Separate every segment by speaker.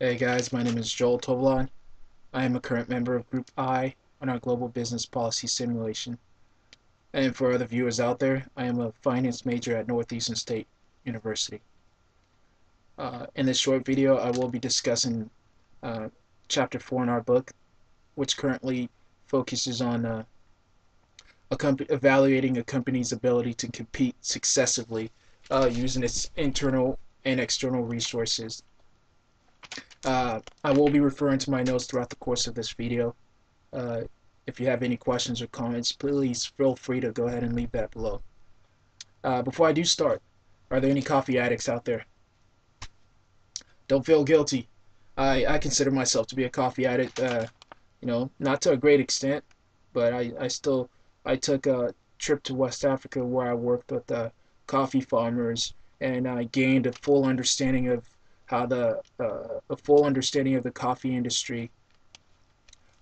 Speaker 1: Hey guys, my name is Joel Tovlon. I am a current member of Group I on our Global Business Policy Simulation. And for other viewers out there, I am a finance major at Northeastern State University. In this short video, I will be discussing Chapter 4 in our book, which currently focuses on evaluating a company's ability to compete successively using its internal and external resources. I will be referring to my notes throughout the course of this video. Uh, if you have any questions or comments, please feel free to go ahead and leave that below. Before I do start, are there any coffee addicts out there? Don't feel guilty. I consider myself to be a coffee addict. Not to a great extent, but I took a trip to West Africa where I worked with coffee farmers, and I gained a full understanding of how a full understanding of the coffee industry.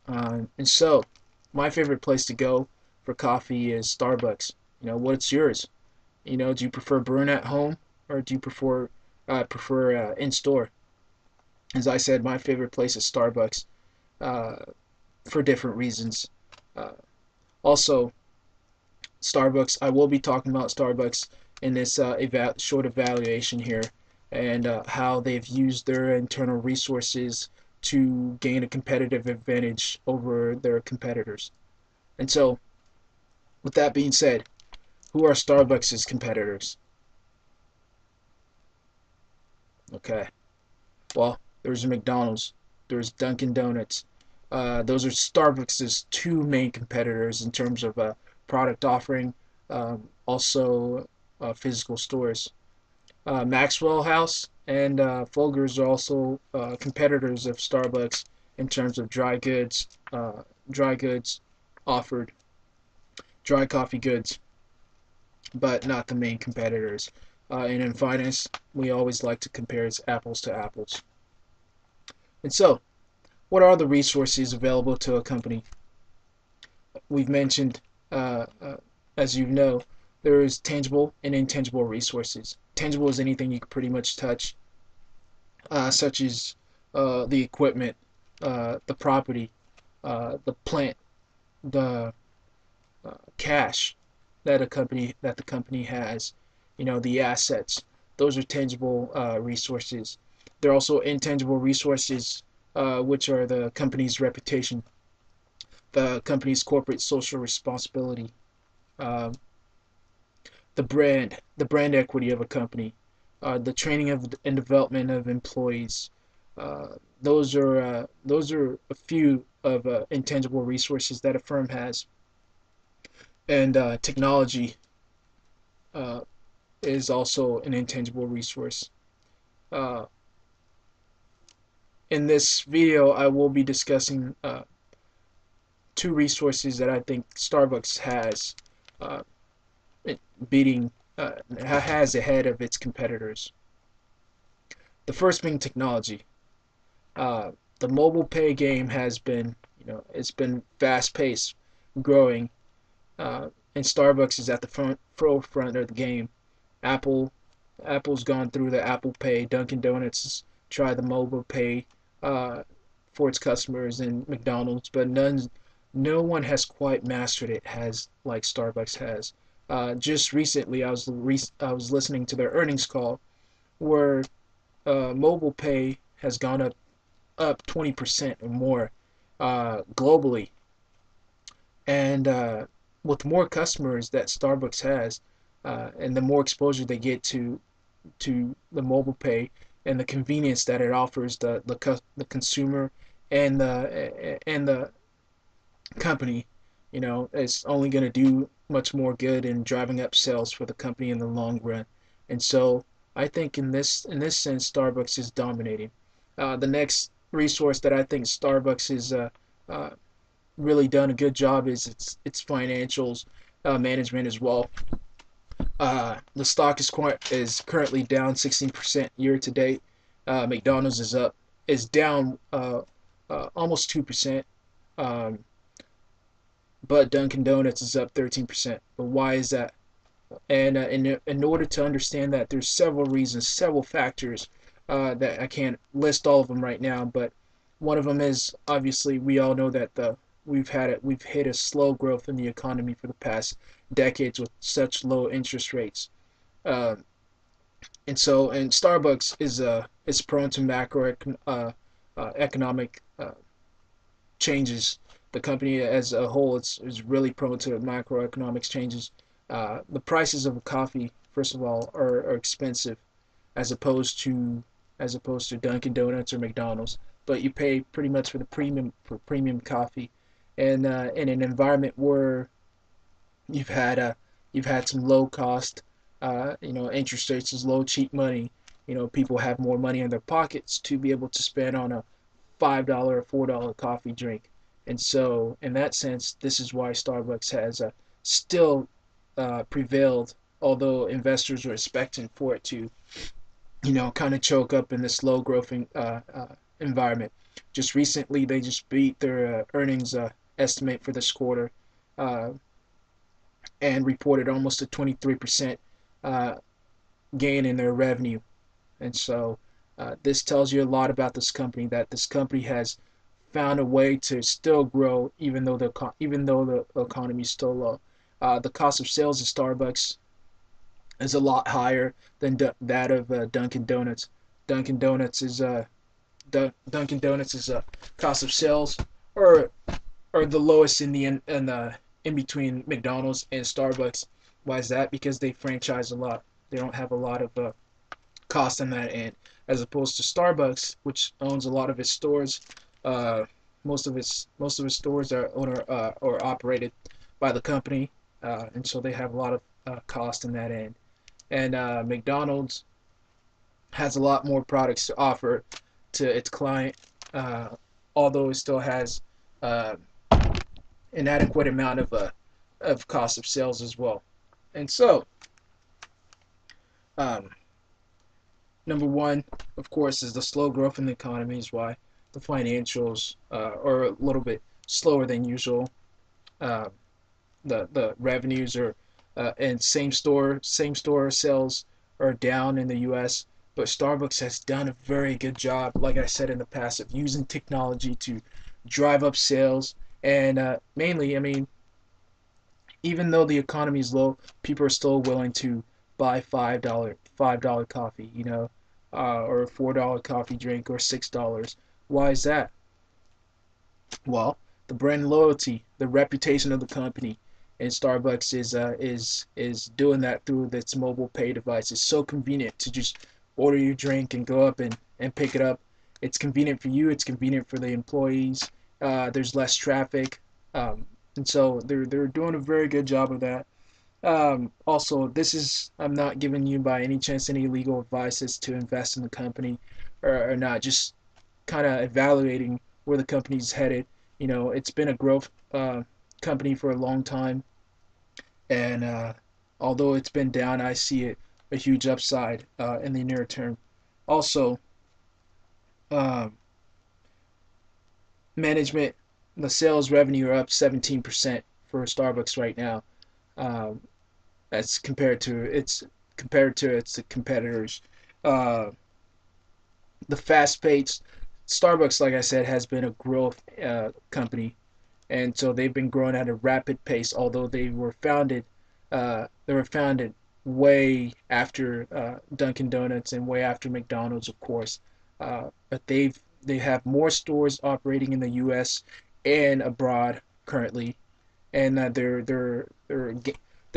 Speaker 1: And so, my favorite place to go for coffee is Starbucks. What's yours? Do you prefer brewing at home or do you prefer in store? As I said, my favorite place is Starbucks uh, for different reasons. Uh, Also, Starbucks. I will be talking about Starbucks in this short evaluation here, and how they've used their internal resources to gain a competitive advantage over their competitors. And so, with that being said, who are Starbucks' competitors? Okay, well, there's McDonald's, there's Dunkin' Donuts. Those are Starbucks' two main competitors in terms of product offering, also physical stores. Maxwell House and Folgers are also competitors of Starbucks in terms of dry goods offered, dry coffee goods, but not the main competitors. And in finance, we always like to compare apples to apples. And so, what are the resources available to a company? We've mentioned, uh, uh, as you know, there is tangible and intangible resources. Tangible is anything you can pretty much touch, such as the equipment, the property, the plant, the cash that the company has, the assets. Those are tangible resources. There are also intangible resources, which are the company's reputation, the company's corporate social responsibility, uh, the brand equity of a company, the training of and development of employees. Those are a few of intangible resources that a firm has, and technology uh, is also an intangible resource. Uh, in this video, I will be discussing two resources that I think Starbucks has, uh, beating has ahead of its competitors. The first being technology. Uh, the mobile pay game has been, it's been fast paced, growing, and Starbucks is at the forefront of the game. Apple, Apple's gone through the Apple Pay. Dunkin' Donuts has tried the mobile pay uh, for its customers, and McDonald's, but no one has quite mastered it as like Starbucks has. Just recently, I was listening to their earnings call where mobile pay has gone up 20% or more globally, and with more customers that Starbucks has, and the more exposure they get to the mobile pay and the convenience that it offers the consumer and the company, it's only going to do much more good in driving up sales for the company in the long run. And so I think in this sense, Starbucks is dominating. The next resource that I think Starbucks is uh, really done a good job is its financials management as well. The stock is currently down 16% year to date. McDonald's is down almost 2%. Um, but Dunkin' Donuts is up 13%. But why is that? And in order to understand that, there's several reasons, several factors that I can't list all of them right now, but one of them is obviously we all know that we've hit a slow growth in the economy for the past decades with such low interest rates. Uh, and Starbucks is prone to economic changes. The company as a whole is really prone to macroeconomic changes. The prices of coffee, first of all, are expensive as opposed to Dunkin' Donuts or McDonald's. But you pay pretty much for the premium coffee, and in an environment where you've had you've had some low cost, interest rates is low, cheap money. People have more money in their pockets to be able to spend on a $5 or $4 coffee drink. And so, in that sense, this is why Starbucks has still prevailed, although investors were expecting for it to, kind of choke up in this low growth environment. Just recently, they just beat their earnings estimate for this quarter uh, and reported almost a 23% uh, gain in their revenue. And so, this tells you a lot about this company. That this company has found a way to still grow even though the economy is still low. The cost of sales of Starbucks is a lot higher than that of Dunkin' Donuts. Dunkin' Donuts is Dunkin' Donuts is cost of sales or the lowest in between McDonald's and Starbucks. Why is that? Because they franchise a lot. They don't have a lot of cost on that end, as opposed to Starbucks, which owns a lot of its stores. Uh, most of its stores are owner or operated by the company, and so they have a lot of cost in that end. And McDonald's has a lot more products to offer to its client, uh, although it still has uh, an adequate amount of cost of sales as well. And so, um, number one, of course, is the slow growth in the economy is why the financials are a little bit slower than usual. Uh, the revenues are and same store sales are down in the U.S. But Starbucks has done a very good job, like I said in the past, of using technology to drive up sales. And mainly, I mean, even though the economy is low, people are still willing to buy $5 coffee, or a $4 coffee drink or $6. Why is that? Well, the brand loyalty, the reputation of the company, and Starbucks is doing that through its mobile pay device. It's so convenient to just order your drink and go up and pick it up. It's convenient for you. It's convenient for the employees. There's less traffic, and so they're doing a very good job of that. Also, I'm not giving you by any chance any legal advice as to invest in the company or not. Just kind of evaluating where the company's headed. It's been a growth company for a long time, and although it's been down, I see it a huge upside in the near term. Also, um, management, the sales revenue are up 17% for Starbucks right now, um, as compared to its competitors. Uh, the fast paced Starbucks, like I said, has been a growth company, and so they've been growing at a rapid pace. Although they were founded way after Dunkin' Donuts and way after McDonald's, of course. But they have more stores operating in the U.S. and abroad currently, and their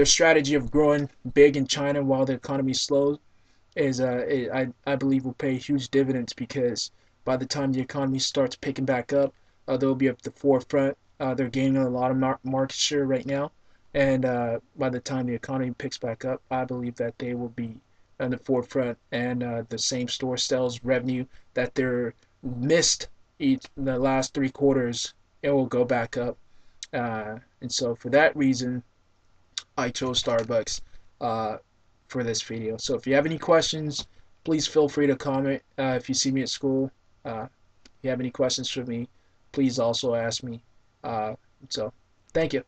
Speaker 1: strategy of growing big in China while the economy slows I believe will pay huge dividends because by the time the economy starts picking back up, they'll be at the forefront. They're gaining a lot of market share right now, and by the time the economy picks back up, I believe that they will be on the forefront, and the same store sales revenue that they're missed each the last 3 quarters, it will go back up. And so for that reason, I chose Starbucks uh, for this video. So if you have any questions, please feel free to comment. If you see me at school, if you have any questions for me, please also ask me. So thank you.